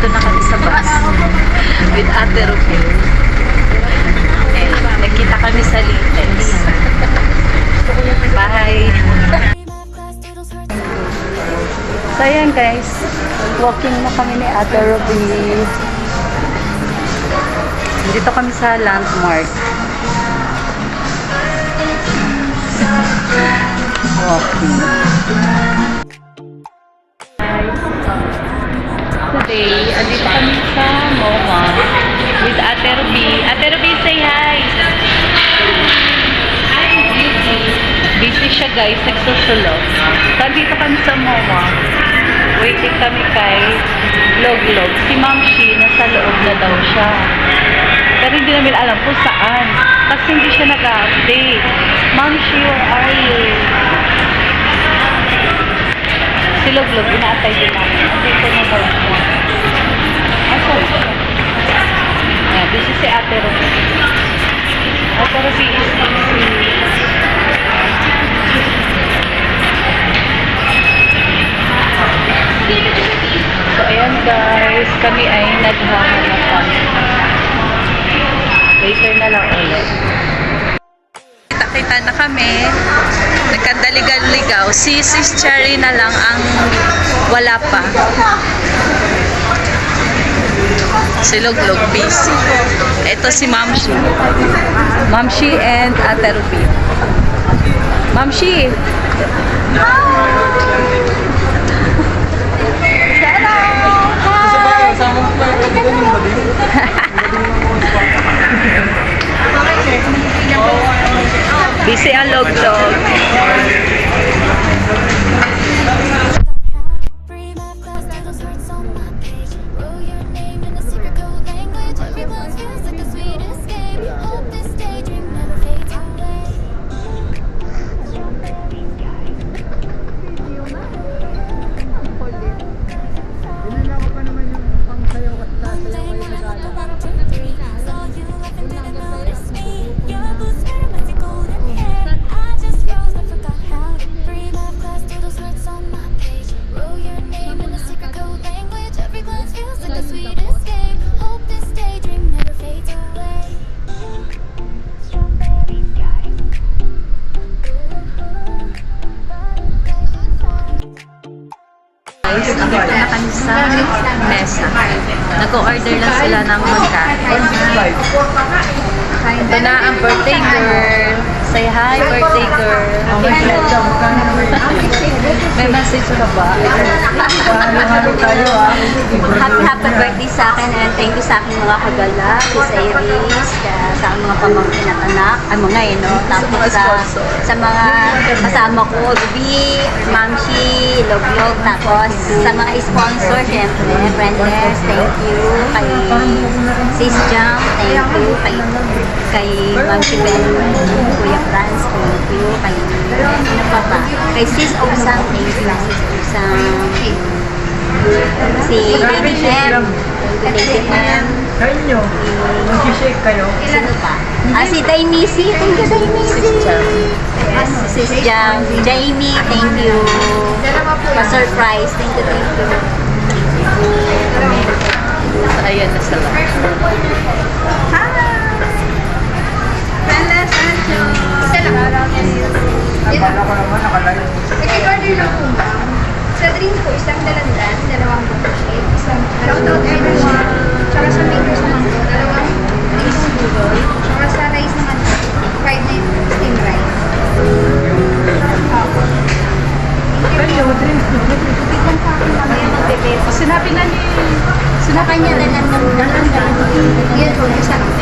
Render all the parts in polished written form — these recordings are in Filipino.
Nandito na kami sa bus with Ate Rufil. Nagkita kami sa Lites. Bye! So ayan guys, walking na kami ni Ate Rufil. Dito kami sa landmark. Walking. Today, andito kami sa MoMA with Ate Ruby. Ate Ruby, say hi! Busy siya guys, nagsusulog. So, andito kami sa MoMA. Waiting kami kay Loglog. Si Ma'am Shi, nasa loob na daw siya. Pero hindi namin alam kung saan. Kasi hindi siya nag-update. Ma'am Shi, where are you? Si Loglog, inaatay din namin. Andito na daw siya. Asan siya? Ayan, busy si Ate Ruby. Ate Ruby is busy. So, ayan guys, kami ay naghahanapan. Later na lang ulit. Kita-kita na kami. Nagkadaligal-ligaw. Si Sis Cherry na lang ang wala pa. Si Loglog, busy. Ito si Ma'am Shi. Ma'am Shi and Ate Ruby. Ma'am Shi! Busy ang Loglog. Guys, nakita na kami sa mesa. Nag-order lang sila ng magkain. Ito na ang birthday girl. Say hi, birthday girl. May message ka ba? Happy birthday sa akin and thank you sa aking mga kagala, Sis Iris, sa aking mga pamangkin at anak, ay mga no? Tapos sa mga kasama ko, Ruby, Ma'am Shi, Loglog, tapos sa mga sponsor, syempre, Friendless, thank you, kay Sis Jam, thank you, kay Ma'am Shi Ben, Kuya Franz, thank you, ano pa ba? Kay Sis Osang, thank you, Sis Osang, si Lady M, thank you, M. Kayo, mag-shake kayo. Sino pa? Si Dainisi, thank you, Dainisi. Sis Jam, Jamie, thank you. Pa-surprise, thank you, thank you. So, ayan na sila. Hi! Friendless, Anjo. Isa lang. Akala ko naman nakalayo. Nag-order lang po ba? Sa drink po, isang dalandan, dalawang milkshake, isang shoutout everyone. Tsaka sa makers naman po, dalawang instant noodle. Tsaka sa rice naman po, fried na yung steamed rice. Kayo, drink. Bigyan pa ako mamaya magbebes. Sinabi na ni... Sa kanya dalan ng Yan po, isa lang.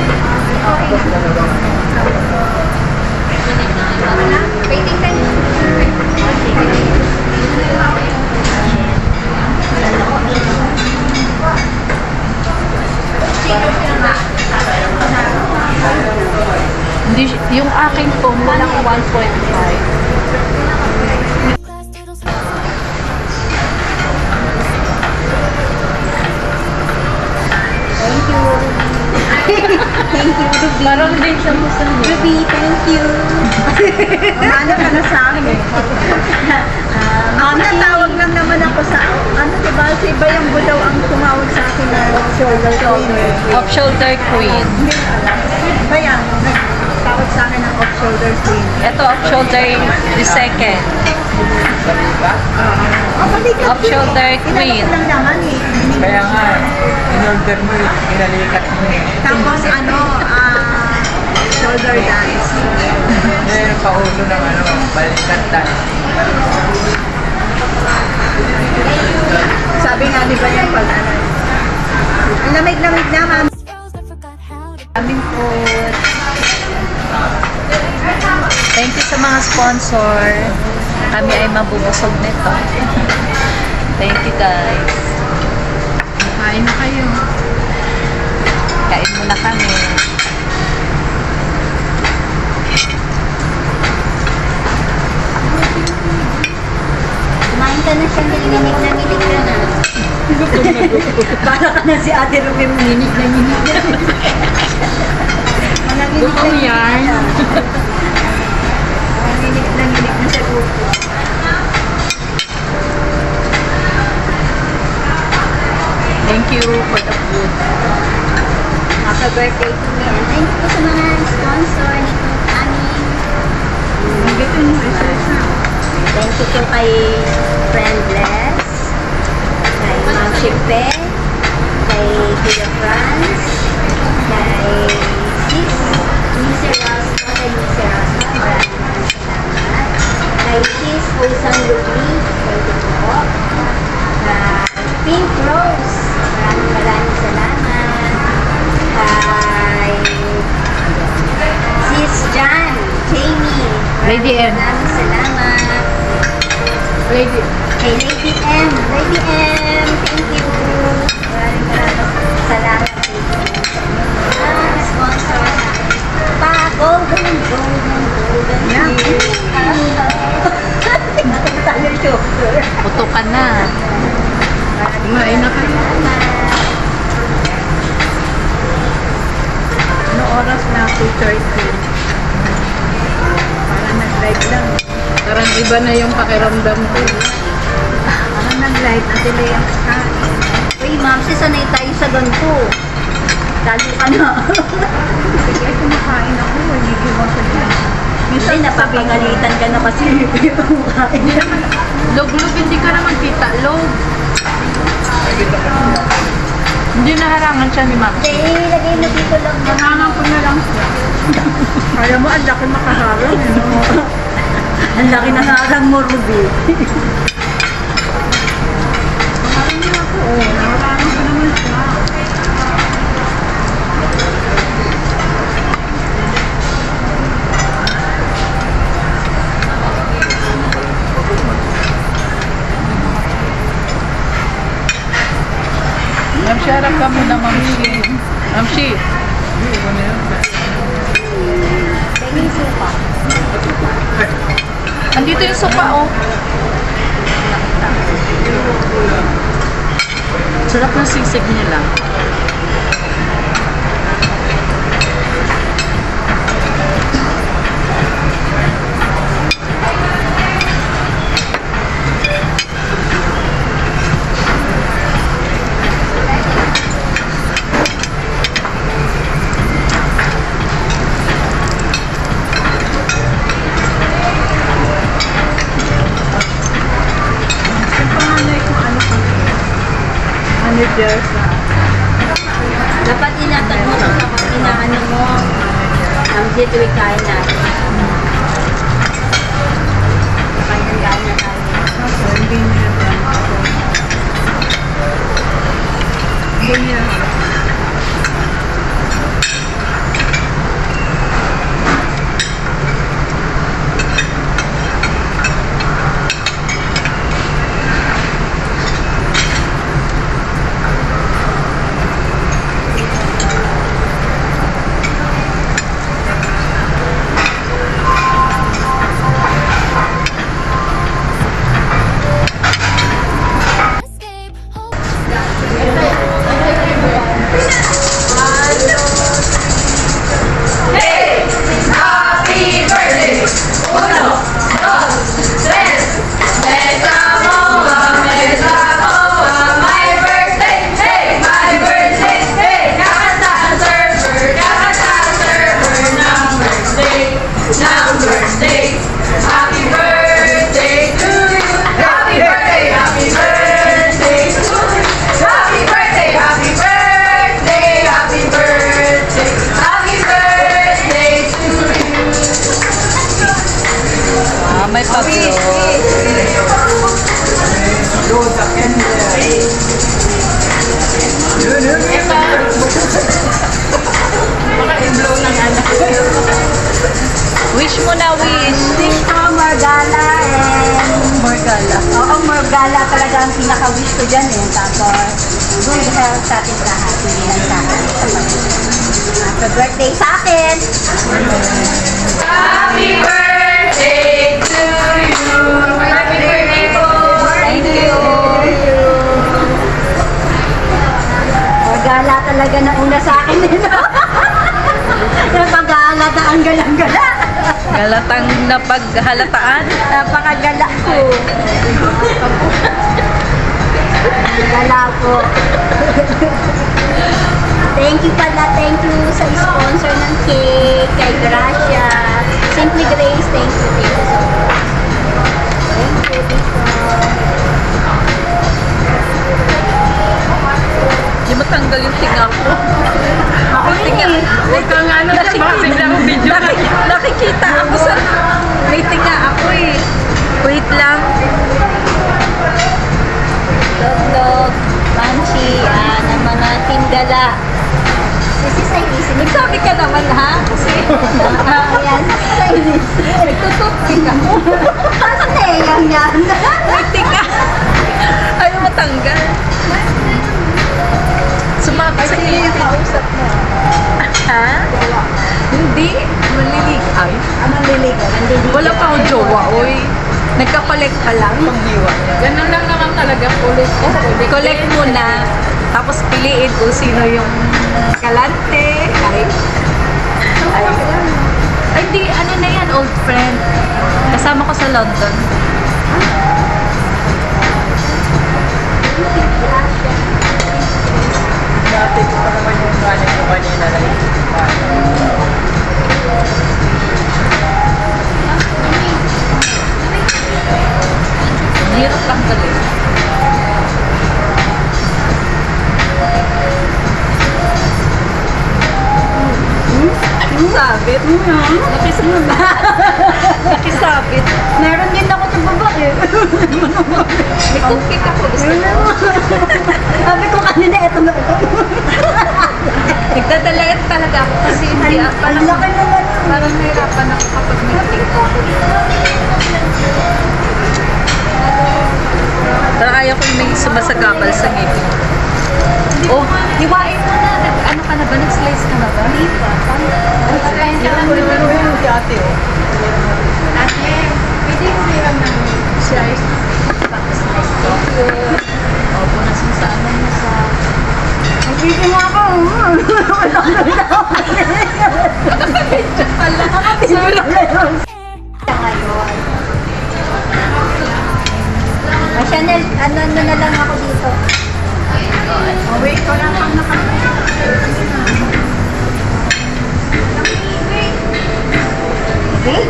Okay na. Waiting time. Hindi, yung aking phone, walang 1.5. Thank you, Ruby. Parang din siya mo sa Ruby, thank you. Ano ka na sa akin? Ma'am Shi. Natawag lang naman ako sa, ano, base iba yung budaw ang tumawag sa akin na shoulder queen. Off-shoulder queen. Ba yan? Nagtawag sa akin ng off-shoulder queen. Ito, off-shoulder the second. Balikat Off-shoulder queen. lang naman eh. Kaya nga, in-order mo, inalikat mo eh. Tapos shoulder dance. Ngayon, paulo ng balikat tayo. Sabi nga di ba yan pag ang lamig-lamig na ma'am. Aming food. Thank you sa mga sponsor. Kami ay mabubusog nito. Thank you guys. Kain na kayo. Kain muna kami. Kumain ka na siya, nilinig na nginig ka na. Para ka na si Ate Ruby, nginig na nginig na. Bukong yarn. Nginig na siya gusto. Thank you for the food. Happy birthday to me. And thank you po sa mga sponsor nitong aming. Thank you po kay Friendless, kay Ma'am Shipe, kay Kuya Franz, kay Sis, Mr. Rosco, kay Mr. Rosco, maraming salamat. Kay Sis Osan Ruby, thank you po. Kay Pink Rose, maraming salamat. Kay Sis Jan, Jamie, Lady M. maraming salamat. Lady. Kay Lady M. Lady M, thank you. Maraming salamat sa mga sponsor na golden year. Puto ka na. Kumain na kayo. Ano oras na? 2:30. Parang nag-live lang. Parang iba na yung pakiramdam ko. Parang nag-live na sila yung kain. Uy, ma'am, sanay tayo sa ganito. Lalo ka na. Sige, kumakain ako. Hindi mo sa dyan. Minsan napapagalitan ka na kasi kumakain. Log-log, hindi ka naman kita. Log. Hindi naharangan siya ni Ma'am. Hindi, ilagay mo dito lang. Nangangan ko na lang siya. Kaya mo, ang laki makaharang. Ang laki ng harang mo, Ruby. Parang niya ako, nakarangan ko naman siya. Ma'am Shi, harap ka muna, Ma'am Shi. Ma'am Shi. Tingin suka. Andito yung suka, oh. Sarap ng sisig nila. Yung panganay kung ano ka. Manager sa Dapat inatan mo, dapat inaano mo. Dito kain natin. Kain na tayo. ako, hindi niya Hindi niya. Ah, may pablo. Wish mo na, wish. Wish ko, Morgala and... Morgala. Oo, Morgala talaga ang pinaka-wish ko dyan eh. Tapos, good health sa ating lahat. Hindi lang sa akin. Happy birthday sa akin! Happy birthday to you. Happy birthday po. Thank you! Morgala talaga na una sa akin nito. Napag-aalata ang galang-gala. Galatang napaghalataan. Napakagala ko. Gala ko. Thank you sa sponsor ng cake, kay Gracia. Simply Grace, thank you so much. Thank you, Tito. Di matanggal yung tinga ko. Ako tinga. Huwag kang ano, bigla ko video. Nakikita ako sa... May tinga ako eh. Wait lang. Log-log, Manchi, ng mga tindala. This is Chinese. Nagsabi ka naman ha? Kasi... Ayan, Chinese. Nagtutupin ako. Parang nayayang yan. May tinga. Ayaw matanggal. Sumabay sa iyo. Kausap mo. Ha? Hindi. Malilig. Ay. Anong liligo? Wala pa akong jowa, oy. Nagka-collect ka lang. Ganun lang naman talaga. Collect muna. Tapos piliin kung sino yung kalante. Ay, di, ano na yan, old friend. Kasama ko sa London. Dati ko pa naman yung galing ko kanina na Hirap lang galing. Nakisabit. Nakisabit. Meron din ako sa babae. May cupcake ako. Gusto mo? Sabi ko kanina, ito na ito. Nagdadalayan talaga ako kasi hindi Ang parang, laki naman. parang nahirapan ako kapag nag-cake ako. Parang ayaw ko yung may sumasagabal sa ngipin. Oh, hiwain mo na. Ano ka na ba? Nag-slice ka na ba? Hindi pa. yung si ate oh. Ate, pwede yung mayroon ng slice. Opo, nasin sa ano mo sa... Nagpipin mo ako. Nakapidyo pala. Ngayon. Chanel, ano na lang ako dito. Wait ko lang pang Okay?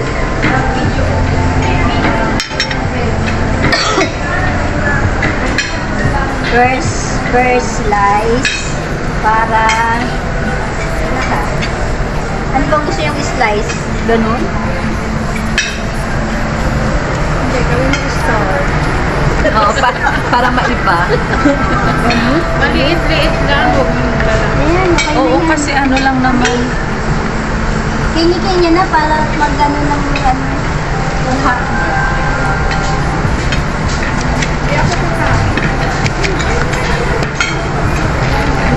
First slice para ano bang gusto yung slice? Ganun? Hindi, gawin mo star. Oo, para maiba. Maliit-liit lang. Huwag mo Ayan, okay Oo, na yan. kasi ano lang naman. Kanya-kanya na para mag-ano ng yung hot.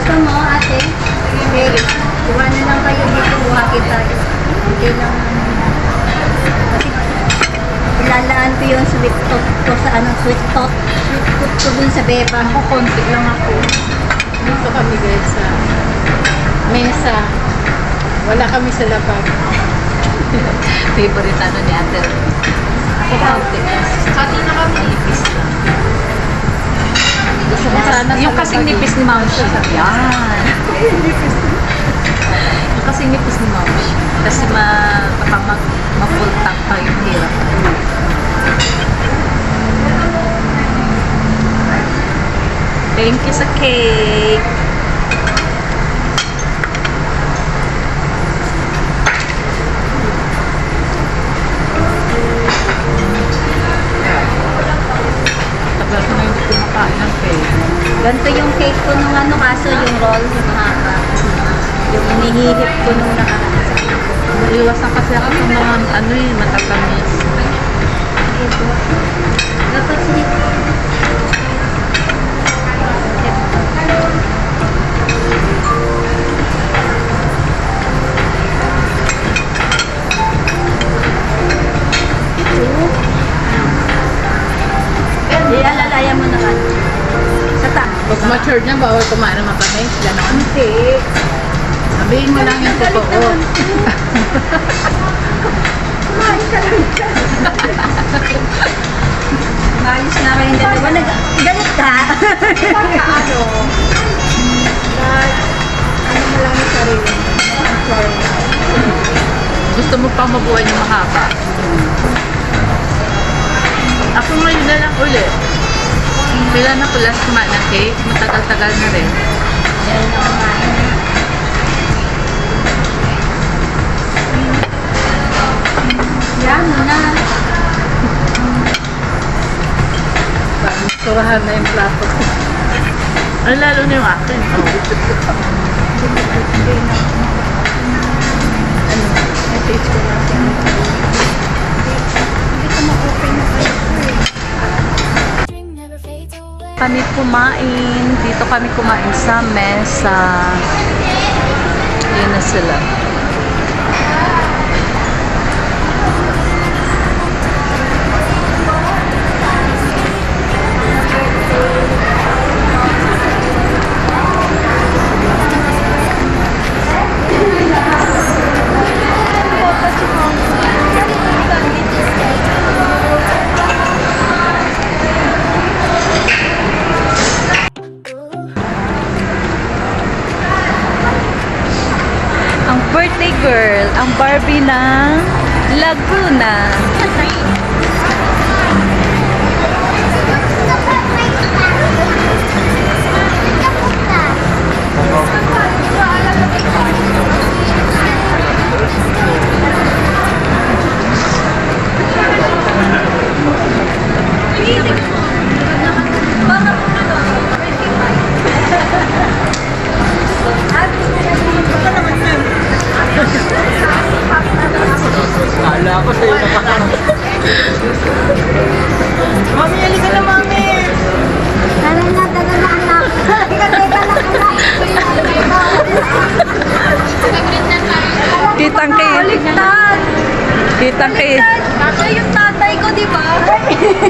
Gusto mo, ate? Okay. Kuha na lang kayo dito. Kuha kita. Okay lang. Kasi ilalaan ko yung sweet tot ko sa sweet tot ko dun sa beba. Ako, konti lang ako. Dito kami guys sa mesa. Wala kami sa labag. Favorite ano ni Ate. Ako, konti. Hati na kami. Nipis na. Yung kasing nipis ni Ma'am Shi. Yan. Yung kasing nipis ni Ma'am Shi. Kasi baka ma-full tank pa yung hirap. Thank you sa cake. Ganito yung cake ko nung ano, kaso yung roll, yung mahaba. Yung inihihip ko nung nakaraan. Iwasan kasi ako sa mga ano eh, matatamis. Dapat hindi. Ialalayan mo naman. Sa ta. Pag matured na, bawal kumain ng matamis. Ganon. Hindi. Sabihin mo lang yung totoo. Ayos na kayong dalawa. Galit ka? Ano mo lang yung sarili. I'm sorry. Gusto mo pa mabuhay ng mahaba. Ako ngayon na lang ulit. Kailan ako last kumain ng cake? Matagal-tagal na rin. Yan na kumain. Yan na. Surahan na yung plato ko. Ay, lalo na yung akin. Kami kumain. Dito kami kumain sa mesa. Yun na sila. Ang birthday girl, ang Barbie ng Laguna. Kala ko sa'yo na pa. Mami, halika na, mami! Tara na, anak. Kitang kay. Kitang kay. Tatay yung tatay ko, di ba?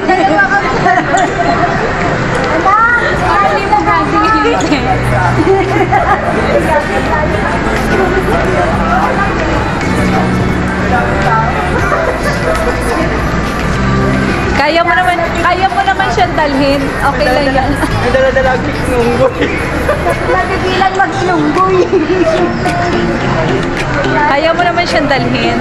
Dalawa kami. Anak, hindi mo kasi. Kaya mo naman siyang dalhin. Okay lang yan. May dala-dala ang nunggoy. Nagigilan mag-inunggoy. Kaya mo naman siyang dalhin.